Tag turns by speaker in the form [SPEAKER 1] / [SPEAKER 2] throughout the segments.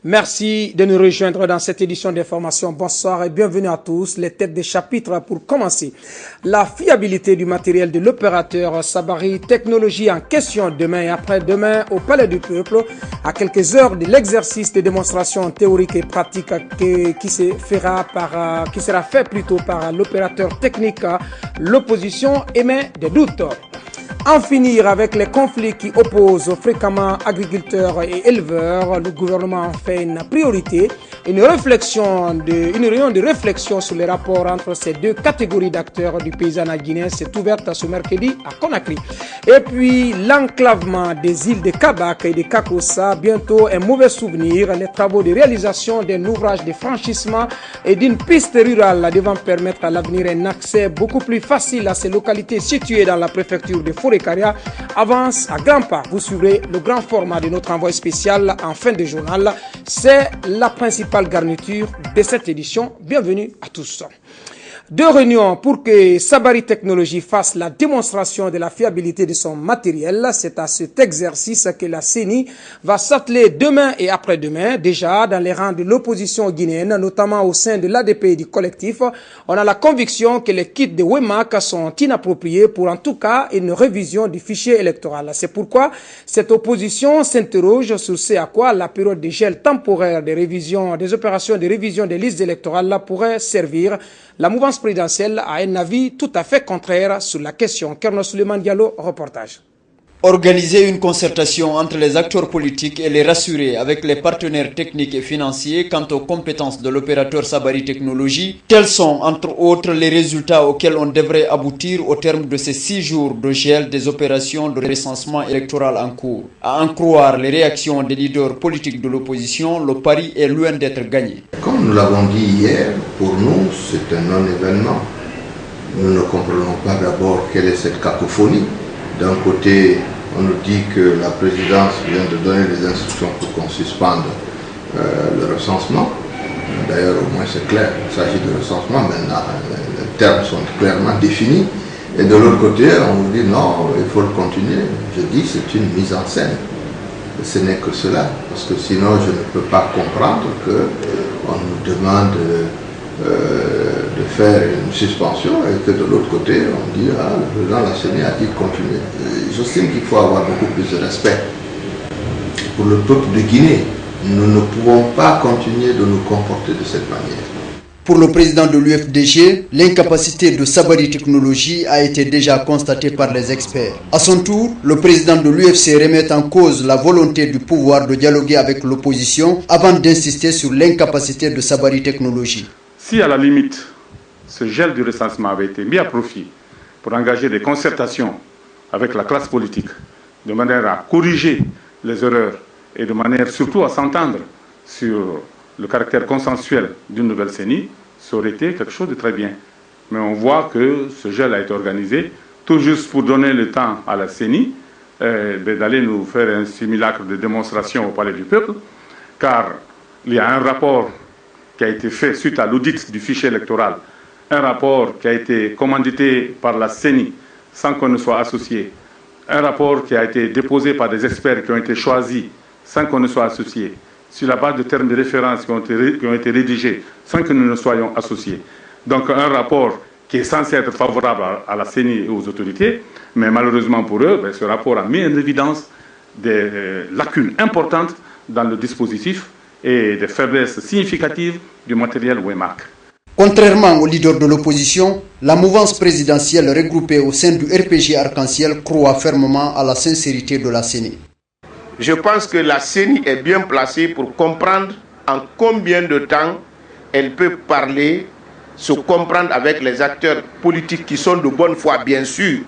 [SPEAKER 1] Merci de nous rejoindre dans cette édition d'information. Bonsoir et bienvenue à tous. Les têtes des chapitres pour commencer. La fiabilité du matériel de l'opérateur Sabari Technologies en question demain et après-demain au Palais du Peuple, à quelques heures de l'exercice de démonstration théorique et pratique qui sera fait plutôt par l'opérateur technique. L'opposition émet des doutes. En finir avec les conflits qui opposent fréquemment agriculteurs et éleveurs, le gouvernement en fait une priorité. Une réunion de réflexion sur les rapports entre ces deux catégories d'acteurs du paysanat guinéen s'est ouverte ce mercredi à Conakry. Et puis l'enclavement des îles de Kabak et de Kakossa, bientôt un mauvais souvenir. Les travaux de réalisation d'un ouvrage de franchissement et d'une piste rurale devant permettre à l'avenir un accès beaucoup plus facile à ces localités situées dans la préfecture de Forêt-Caria avance à grands pas. Vous suivrez le grand format de notre envoi spécial en fin de journal. C'est la principale garniture de cette édition. Bienvenue à tous. Deux réunions pour que Sabari Technologies fasse la démonstration de la fiabilité de son matériel. C'est à cet exercice que la CENI va s'atteler demain et après-demain. Déjà, dans les rangs de l'opposition guinéenne, notamment au sein de l'ADP et du collectif, on a la conviction que les kits de WEMAC sont inappropriés pour en tout cas une révision du fichier électoral. C'est pourquoi cette opposition s'interroge sur ce à quoi la période de gel temporaire des opérations de révision des listes électorales pourrait servir. La mouvance présidentielle a un avis tout à fait contraire sur la question. Kerno Suleiman Diallo, reportage.
[SPEAKER 2] Organiser une concertation entre les acteurs politiques et les rassurer avec les partenaires techniques et financiers quant aux compétences de l'opérateur Sabari Technologies, tels sont entre autres les résultats auxquels on devrait aboutir au terme de ces 6 jours de gel des opérations de recensement électoral en cours. À en croire les réactions des leaders politiques de l'opposition, le pari est loin d'être gagné.
[SPEAKER 3] Comme nous l'avons dit hier, pour nous c'est un non-événement. Nous ne comprenons pas d'abord quelle est cette cacophonie. D'un côté, on nous dit que la présidence vient de donner des instructions pour qu'on suspende le recensement. D'ailleurs, au moins c'est clair, il s'agit de recensement, maintenant les termes sont clairement définis. Et de l'autre côté, on nous dit non, il faut le continuer. Je dis c'est une mise en scène. Ce n'est que cela, parce que sinon je ne peux pas comprendre qu'on nous demande de faire une suspension et que de l'autre côté on dit le président de la CENI a dit de continuer. J'estime qu'il faut avoir beaucoup plus de respect pour le peuple de Guinée. Nous ne pouvons pas continuer de nous comporter de cette manière.
[SPEAKER 2] Pour le président de l'UFDG, l'incapacité de Sabari Technologies a été déjà constatée par les experts. À son tour, le président de l'UFC remet en cause la volonté du pouvoir de dialoguer avec l'opposition avant d'insister sur l'incapacité de Sabari Technologies.
[SPEAKER 4] Si à la limite, ce gel du recensement avait été mis à profit pour engager des concertations avec la classe politique, de manière à corriger les erreurs et de manière surtout à s'entendre sur le caractère consensuel d'une nouvelle CENI, ça aurait été quelque chose de très bien. Mais on voit que ce gel a été organisé tout juste pour donner le temps à la CENI d'aller nous faire un simulacre de démonstration au Palais du Peuple, car il y a un rapport qui a été fait suite à l'audit du fichier électoral, un rapport qui a été commandité par la CENI sans qu'on ne soit associé, un rapport qui a été déposé par des experts qui ont été choisis sans qu'on ne soit associé, sur la base de termes de référence qui ont été rédigés sans que nous ne soyons associés. Donc un rapport qui est censé être favorable à la CENI et aux autorités, mais malheureusement pour eux, ce rapport a mis en évidence des lacunes importantes dans le dispositif et des faiblesses significatives du matériel WEMAC.
[SPEAKER 2] Contrairement aux leaders de l'opposition, la mouvance présidentielle regroupée au sein du RPG Arc-en-Ciel croit fermement à la sincérité de la CENI.
[SPEAKER 5] Je pense que la CENI est bien placée pour comprendre en combien de temps elle peut parler, se comprendre avec les acteurs politiques qui sont de bonne foi bien sûr,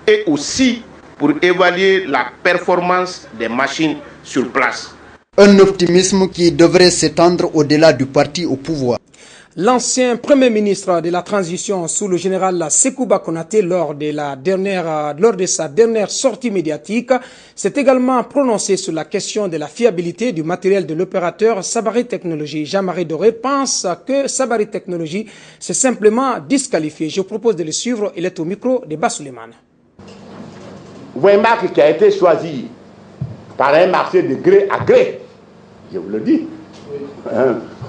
[SPEAKER 5] et aussi pour évaluer la performance des machines sur place.
[SPEAKER 2] Un optimisme qui devrait s'étendre au-delà du parti au pouvoir.
[SPEAKER 1] L'ancien Premier ministre de la transition sous le général Sekouba Konaté, lors de sa dernière sortie médiatique, s'est également prononcé sur la question de la fiabilité du matériel de l'opérateur Sabari Technologies. Jean-Marie Doré pense que Sabari Technologies s'est simplement disqualifié. Je vous propose de le suivre. Il est au micro de Bassouleymane.
[SPEAKER 6] WEMAC qui a été choisi par un marché de gré à gré, je vous le dis,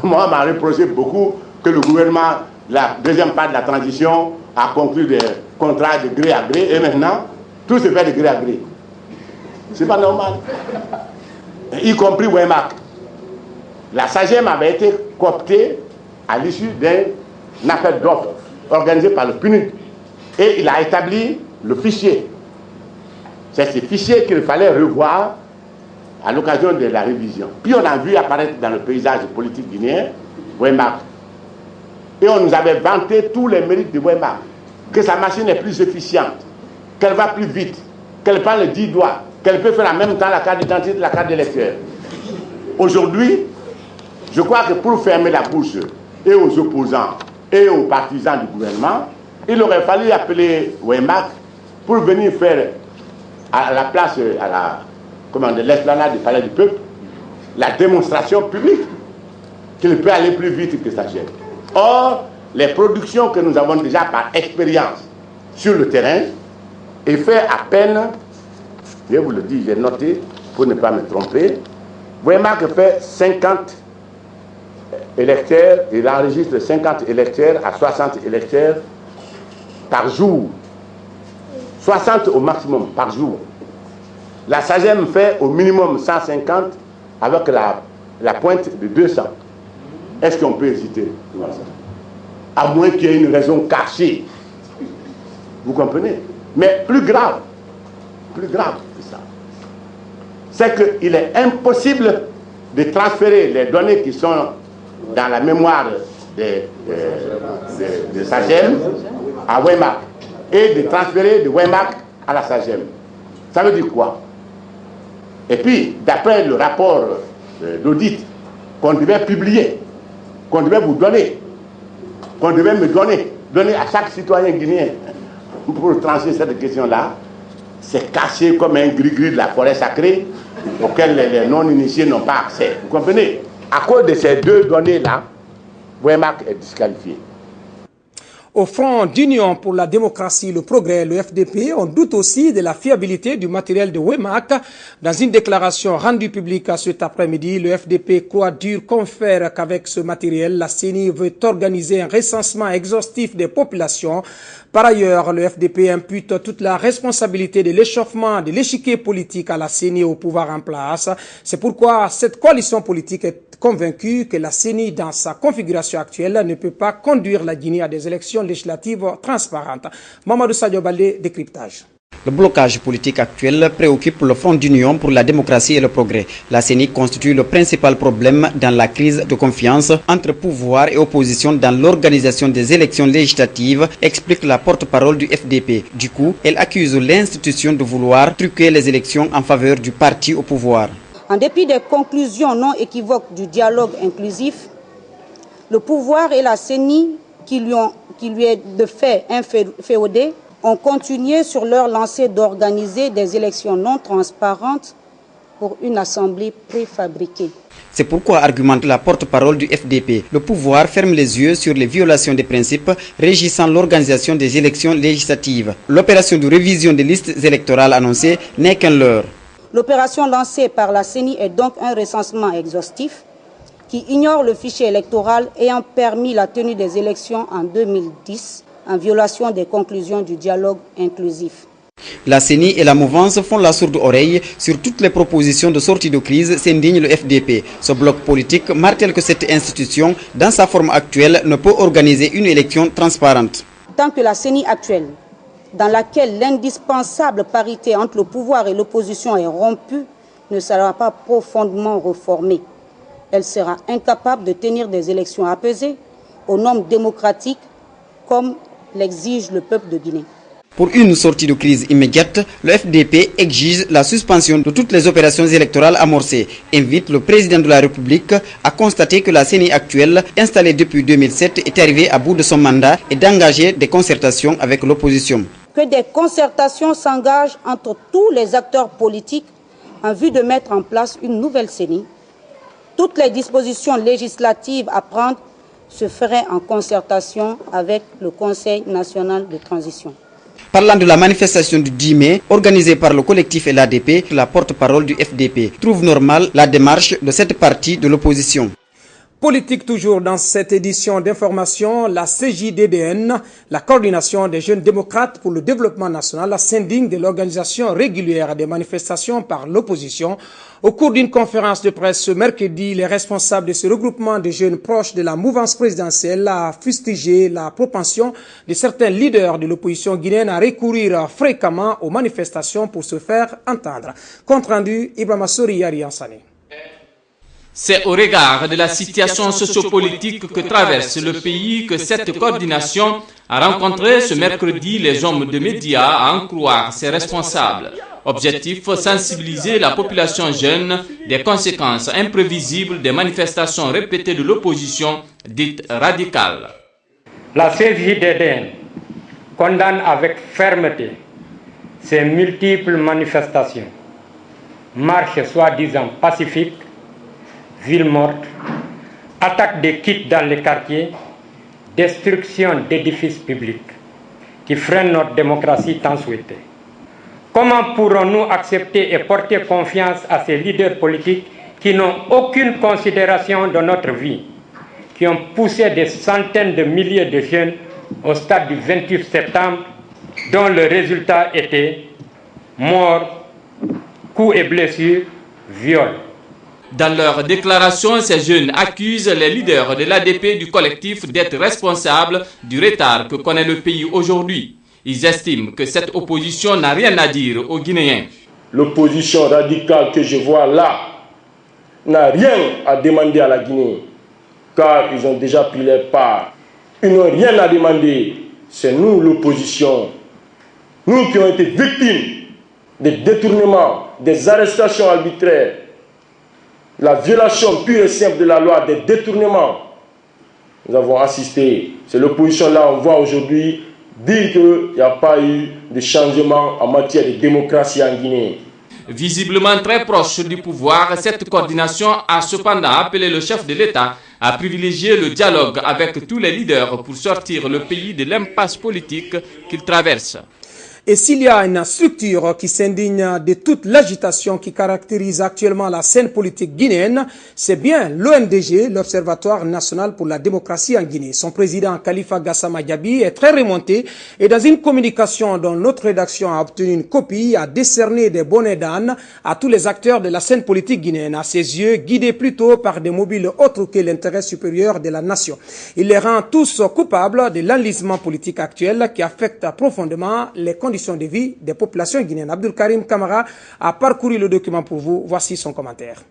[SPEAKER 6] Moi, on m'a reproché beaucoup que le gouvernement, la deuxième part de la transition, a conclu des contrats de gré à gré et maintenant, tout se fait de gré à gré. C'est pas normal. Y compris Wemac. La SAGEM avait été cooptée à l'issue d'un appel d'offres organisé par le PNUD. Et il a établi le fichier. C'est ce fichier qu'il fallait revoir à l'occasion de la révision. Puis on a vu apparaître dans le paysage politique guinéen Wemac. Et on nous avait vanté tous les mérites de Wemac. Que sa machine est plus efficiente, qu'elle va plus vite, qu'elle prend les 10 doigts, qu'elle peut faire en même temps la carte d'identité et la carte d'électeur. Aujourd'hui, je crois que pour fermer la bouche et aux opposants et aux partisans du gouvernement, il aurait fallu appeler Wemac pour venir faire à la place, à l'esplanade du Palais du Peuple, la démonstration publique qu'il peut aller plus vite que sa chaîne. Or, les productions que nous avons déjà par expérience sur le terrain, et fait à peine, je vous le dis, j'ai noté pour ne pas me tromper, Wemac fait 50 électeurs, il enregistre 50 électeurs à 60 électeurs par jour. 60 au maximum par jour. La SAGEM fait au minimum 150 avec la pointe de 200. Est-ce qu'on peut hésiter? À moins qu'il y ait une raison cachée. Vous comprenez? Mais plus grave que ça, c'est qu'il est impossible de transférer les données qui sont dans la mémoire de SAGEM à Wemac et de transférer de Wemac à la SAGEM. Ça veut dire quoi? Et puis, d'après le rapport d'audit qu'on devait publier, qu'on devait vous donner, qu'on devait me donner à chaque citoyen guinéen pour trancher cette question-là, c'est caché comme un gris-gris de la forêt sacrée auquel les non-initiés n'ont pas accès. Vous comprenez? À cause de ces deux données-là, Wemac est disqualifié.
[SPEAKER 1] Au Front d'Union pour la démocratie, le progrès, le FDP, on doute aussi de la fiabilité du matériel de Wemac. Dans une déclaration rendue publique cet après-midi, le FDP croit dur confère qu'avec ce matériel, la CENI veut organiser un recensement exhaustif des populations. Par ailleurs, le FDP impute toute la responsabilité de l'échauffement de l'échiquier politique à la CENI au pouvoir en place. C'est pourquoi cette coalition politique est convaincue que la CENI, dans sa configuration actuelle, ne peut pas conduire la Guinée à des élections législatives transparentes. Mamadou Sadio Baldé, décryptage.
[SPEAKER 7] Le blocage politique actuel préoccupe le Front d'Union pour la démocratie et le progrès. La CENI constitue le principal problème dans la crise de confiance entre pouvoir et opposition dans l'organisation des élections législatives, explique la porte-parole du FDP. Du coup, elle accuse l'institution de vouloir truquer les élections en faveur du parti au pouvoir.
[SPEAKER 8] En dépit des conclusions non équivoques du dialogue inclusif, le pouvoir et la CENI, qui lui est de fait inféodé, ont continué sur leur lancée d'organiser des élections non transparentes pour une assemblée préfabriquée.
[SPEAKER 7] C'est pourquoi, argumente la porte-parole du FDP, le pouvoir ferme les yeux sur les violations des principes régissant l'organisation des élections législatives. L'opération de révision des listes électorales annoncée n'est qu'un leurre.
[SPEAKER 8] L'opération lancée par la CENI est donc un recensement exhaustif qui ignore le fichier électoral ayant permis la tenue des élections en 2010 en violation des conclusions du dialogue inclusif.
[SPEAKER 7] La CENI et la mouvance font la sourde oreille sur toutes les propositions de sortie de crise, s'indigne le FDP. Ce bloc politique martèle que cette institution, dans sa forme actuelle, ne peut organiser une élection transparente.
[SPEAKER 8] Tant que la CENI actuelle, dans laquelle l'indispensable parité entre le pouvoir et l'opposition est rompue, ne sera pas profondément réformée. Elle sera incapable de tenir des élections apaisées aux normes démocratiques comme l'exige le peuple de Guinée.
[SPEAKER 7] Pour une sortie de crise immédiate, le FDP exige la suspension de toutes les opérations électorales amorcées. Invite le président de la République à constater que la CENI actuelle, installée depuis 2007, est arrivée à bout de son mandat et d'engager des concertations avec l'opposition.
[SPEAKER 8] Que des concertations s'engagent entre tous les acteurs politiques en vue de mettre en place une nouvelle CENI. Toutes les dispositions législatives à prendre se feraient en concertation avec le Conseil national de transition.
[SPEAKER 7] Parlant de la manifestation du 10 mai, organisée par le collectif et l'ADP, la porte-parole du FDP trouve normale la démarche de cette partie de l'opposition.
[SPEAKER 1] Politique toujours dans cette édition d'information, la CJDDN, la coordination des jeunes démocrates pour le développement national, s'indigne de l'organisation régulière des manifestations par l'opposition. Au cours d'une conférence de presse ce mercredi, les responsables de ce regroupement de jeunes proches de la mouvance présidentielle a fustigé la propension de certains leaders de l'opposition guinéenne à recourir fréquemment aux manifestations pour se faire entendre. Compte rendu, Ibrahima Sori Yari Ansani.
[SPEAKER 9] C'est au regard de la situation sociopolitique que traverse le pays que cette coordination a rencontré ce mercredi les hommes de médias à en croire ses responsables. Objectif, sensibiliser la population jeune des conséquences imprévisibles des manifestations répétées de l'opposition dite radicale.
[SPEAKER 10] La CJDDN condamne avec fermeté ces multiples manifestations, marches soi-disant pacifiques, villes mortes, attaques de kits dans les quartiers, destruction d'édifices publics qui freinent notre démocratie tant souhaitée. Comment pourrons-nous accepter et porter confiance à ces leaders politiques qui n'ont aucune considération de notre vie, qui ont poussé des centaines de milliers de jeunes au stade du 28 septembre, dont le résultat était mort, coups et blessures, viol.
[SPEAKER 9] Dans leur déclaration, ces jeunes accusent les leaders de l'ADP du collectif d'être responsables du retard que connaît le pays aujourd'hui. Ils estiment que cette opposition n'a rien à dire aux Guinéens.
[SPEAKER 11] L'opposition radicale que je vois là n'a rien à demander à la Guinée, car ils ont déjà pris leur part. Ils n'ont rien à demander. C'est nous l'opposition, nous qui avons été victimes des détournements, des arrestations arbitraires, la violation pure et simple de la loi, des détournements. Nous avons assisté. C'est l'opposition là, on voit aujourd'hui dire qu'il n'y a pas eu de changement en matière de démocratie en Guinée.
[SPEAKER 9] Visiblement très proche du pouvoir, cette coordination a cependant appelé le chef de l'État à privilégier le dialogue avec tous les leaders pour sortir le pays de l'impasse politique qu'il traverse.
[SPEAKER 1] Et s'il y a une structure qui s'indigne de toute l'agitation qui caractérise actuellement la scène politique guinéenne, c'est bien l'ONDG, l'Observatoire national pour la démocratie en Guinée. Son président Khalifa Gassama Diaby est très remonté et dans une communication dont notre rédaction a obtenu une copie, a décerné des bonnets d'âne à tous les acteurs de la scène politique guinéenne, à ses yeux guidés plutôt par des mobiles autres que l'intérêt supérieur de la nation. Il les rend tous coupables de l'enlisement politique actuel qui affecte profondément les conditions de vie des populations guinéennes. Abdul Karim Kamara a parcouru le document pour vous. Voici son commentaire.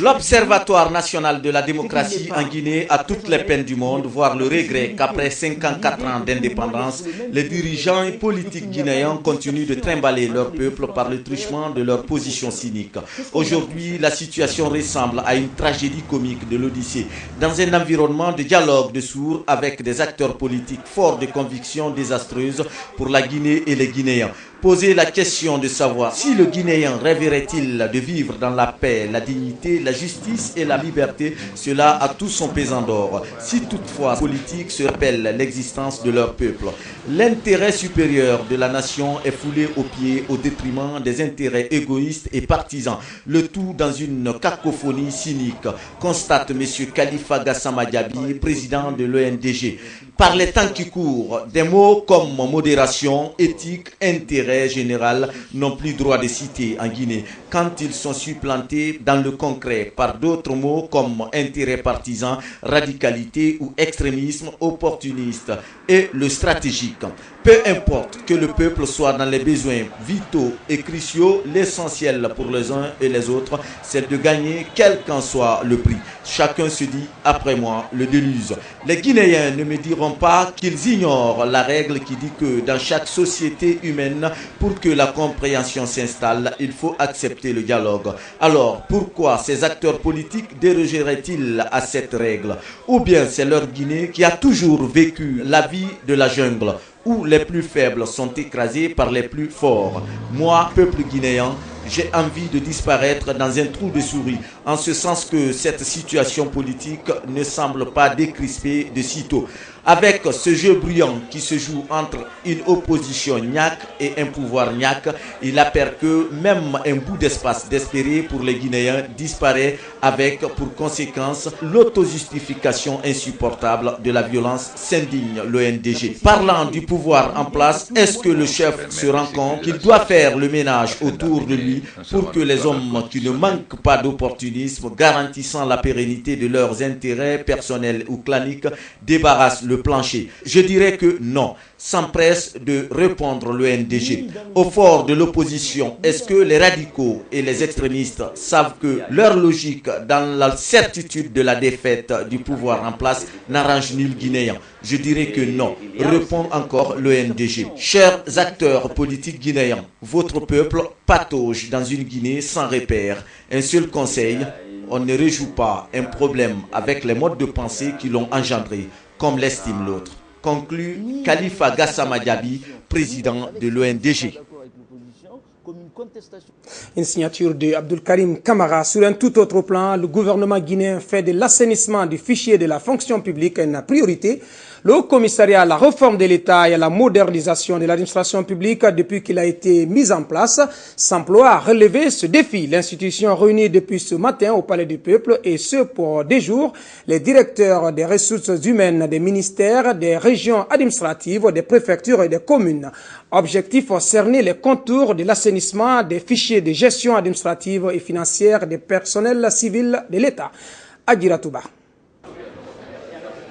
[SPEAKER 12] L'Observatoire national de la démocratie en Guinée a toutes les peines du monde, voire le regret qu'après 54 ans d'indépendance, les dirigeants et politiques guinéens continuent de trimballer leur peuple par le truchement de leur position cynique. Aujourd'hui, la situation ressemble à une tragédie comique de l'Odyssée, dans un environnement de dialogue de sourds avec des acteurs politiques forts de convictions désastreuses pour la Guinée et les Guinéens. Poser la question de savoir si le Guinéen rêverait-il de vivre dans la paix, la dignité, la justice et la liberté, cela a tout son pesant d'or. Si toutefois les politiques se rappellent l'existence de leur peuple, l'intérêt supérieur de la nation est foulé aux pieds au détriment des intérêts égoïstes et partisans. Le tout dans une cacophonie cynique, constate M. Khalifa Gassama Diaby, président de l'ONDG. Par les temps qui courent, des mots comme modération, éthique, intérêt général n'ont plus droit de citer en Guinée quand ils sont supplantés dans le concret par d'autres mots comme intérêt partisan, radicalité ou extrémisme opportuniste et le stratégique. Peu importe que le peuple soit dans les besoins vitaux et cruciaux, l'essentiel pour les uns et les autres, c'est de gagner quel qu'en soit le prix. Chacun se dit, après moi, le déluge. Les Guinéens ne me diront pas qu'ils ignorent la règle qui dit que dans chaque société humaine, pour que la compréhension s'installe, il faut accepter le dialogue. Alors, pourquoi ces acteurs politiques dérogeraient-ils à cette règle? Ou bien c'est leur Guinée qui a toujours vécu la vie de la jungle, où les plus faibles sont écrasés par les plus forts. Moi, peuple guinéen, j'ai envie de disparaître dans un trou de souris, en ce sens que cette situation politique ne semble pas décrisper de sitôt. Avec ce jeu bruyant qui se joue entre une opposition niaque et un pouvoir niaque, il apparaît que même un bout d'espace d'espérer pour les Guinéens disparaît avec pour conséquence l'autojustification insupportable de la violence, s'indigne l'ONDG. Parlant du pouvoir en place, est-ce que le chef se rend compte qu'il doit faire le ménage autour de lui pour que les hommes qui ne manquent pas d'opportunisme, garantissant la pérennité de leurs intérêts personnels ou claniques, débarrassent le plancher? Je dirais que non. S'empresse de répondre l'ONDG. Au fort de l'opposition, est-ce que les radicaux et les extrémistes savent que leur logique dans la certitude de la défaite du pouvoir en place n'arrange nul Guinéen? Je dirais que non. Répond encore l'ONDG. Chers acteurs politiques guinéens, votre peuple patauge dans une Guinée sans repère. Un seul conseil, on ne réjoue pas un problème avec les modes de pensée qui l'ont engendré, comme l'estime l'autre. Conclut Khalifa Gassama Diaby, président de l'ONDG.
[SPEAKER 1] Une signature de Abdul Karim Kamara. Sur un tout autre plan, le gouvernement guinéen fait de l'assainissement du fichier de la fonction publique une priorité. Le Haut Commissariat à la réforme de l'État et à la modernisation de l'administration publique, depuis qu'il a été mis en place, s'emploie à relever ce défi. L'institution réunie depuis ce matin au Palais du Peuple, et ce pour des jours, les directeurs des ressources humaines des ministères, des régions administratives, des préfectures et des communes. Objectif, cerner les contours de l'assainissement des fichiers de gestion administrative et financière des personnels civils de l'État. Adjira Touba.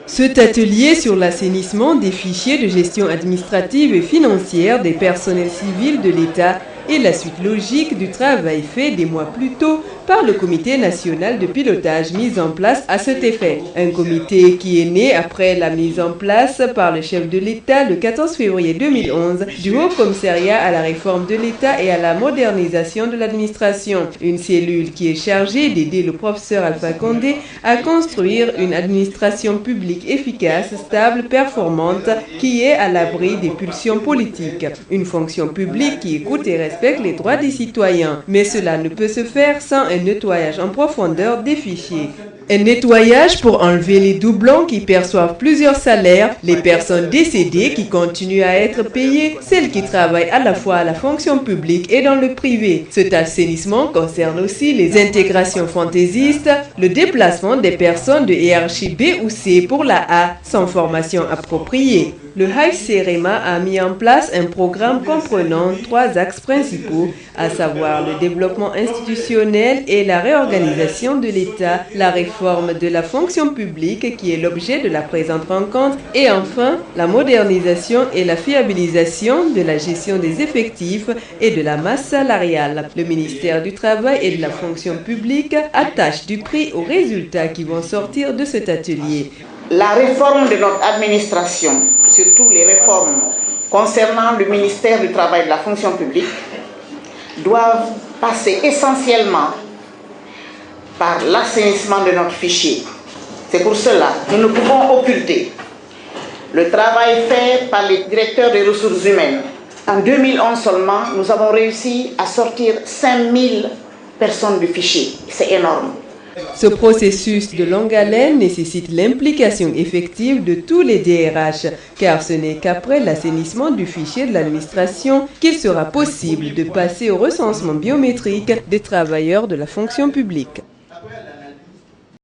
[SPEAKER 13] Cet atelier sur l'assainissement des fichiers de gestion administrative et financière des personnels civils de l'État est la suite logique du travail fait des mois plus tôt par le comité national de pilotage mis en place à cet effet. Un comité qui est né après la mise en place par le chef de l'État le 14 février 2011 du Haut Commissariat à la réforme de l'État et à la modernisation de l'administration. Une cellule qui est chargée d'aider le professeur Alpha Condé à construire une administration publique efficace, stable, performante, qui est à l'abri des pulsions politiques. Une fonction publique qui écoute et respecte les droits des citoyens. Mais cela ne peut se faire sans un nettoyage en profondeur des fichiers. Un nettoyage pour enlever les doublons qui perçoivent plusieurs salaires, les personnes décédées qui continuent à être payées, celles qui travaillent à la fois à la fonction publique et dans le privé. Cet assainissement concerne aussi les intégrations fantaisistes, le déplacement des personnes de hiérarchie B ou C pour la A sans formation appropriée. Le HCREMA a mis en place un programme comprenant 3 axes principaux, à savoir le développement institutionnel et la réorganisation de l'État, la réforme de la fonction publique qui est l'objet de la présente rencontre et enfin la modernisation et la fiabilisation de la gestion des effectifs et de la masse salariale. Le ministère du Travail et de la fonction publique attache du prix aux résultats qui vont sortir de cet atelier.
[SPEAKER 14] La réforme de notre administration, surtout les réformes concernant le ministère du Travail et de la fonction publique, doivent passer essentiellement par l'assainissement de notre fichier. C'est pour cela que nous ne pouvons occulter le travail fait par les directeurs des ressources humaines. En 2011 seulement, nous avons réussi à sortir 5000 personnes du fichier. C'est énorme.
[SPEAKER 13] Ce processus de longue haleine nécessite l'implication effective de tous les DRH, car ce n'est qu'après l'assainissement du fichier de l'administration qu'il sera possible de passer au recensement biométrique des travailleurs de la fonction publique.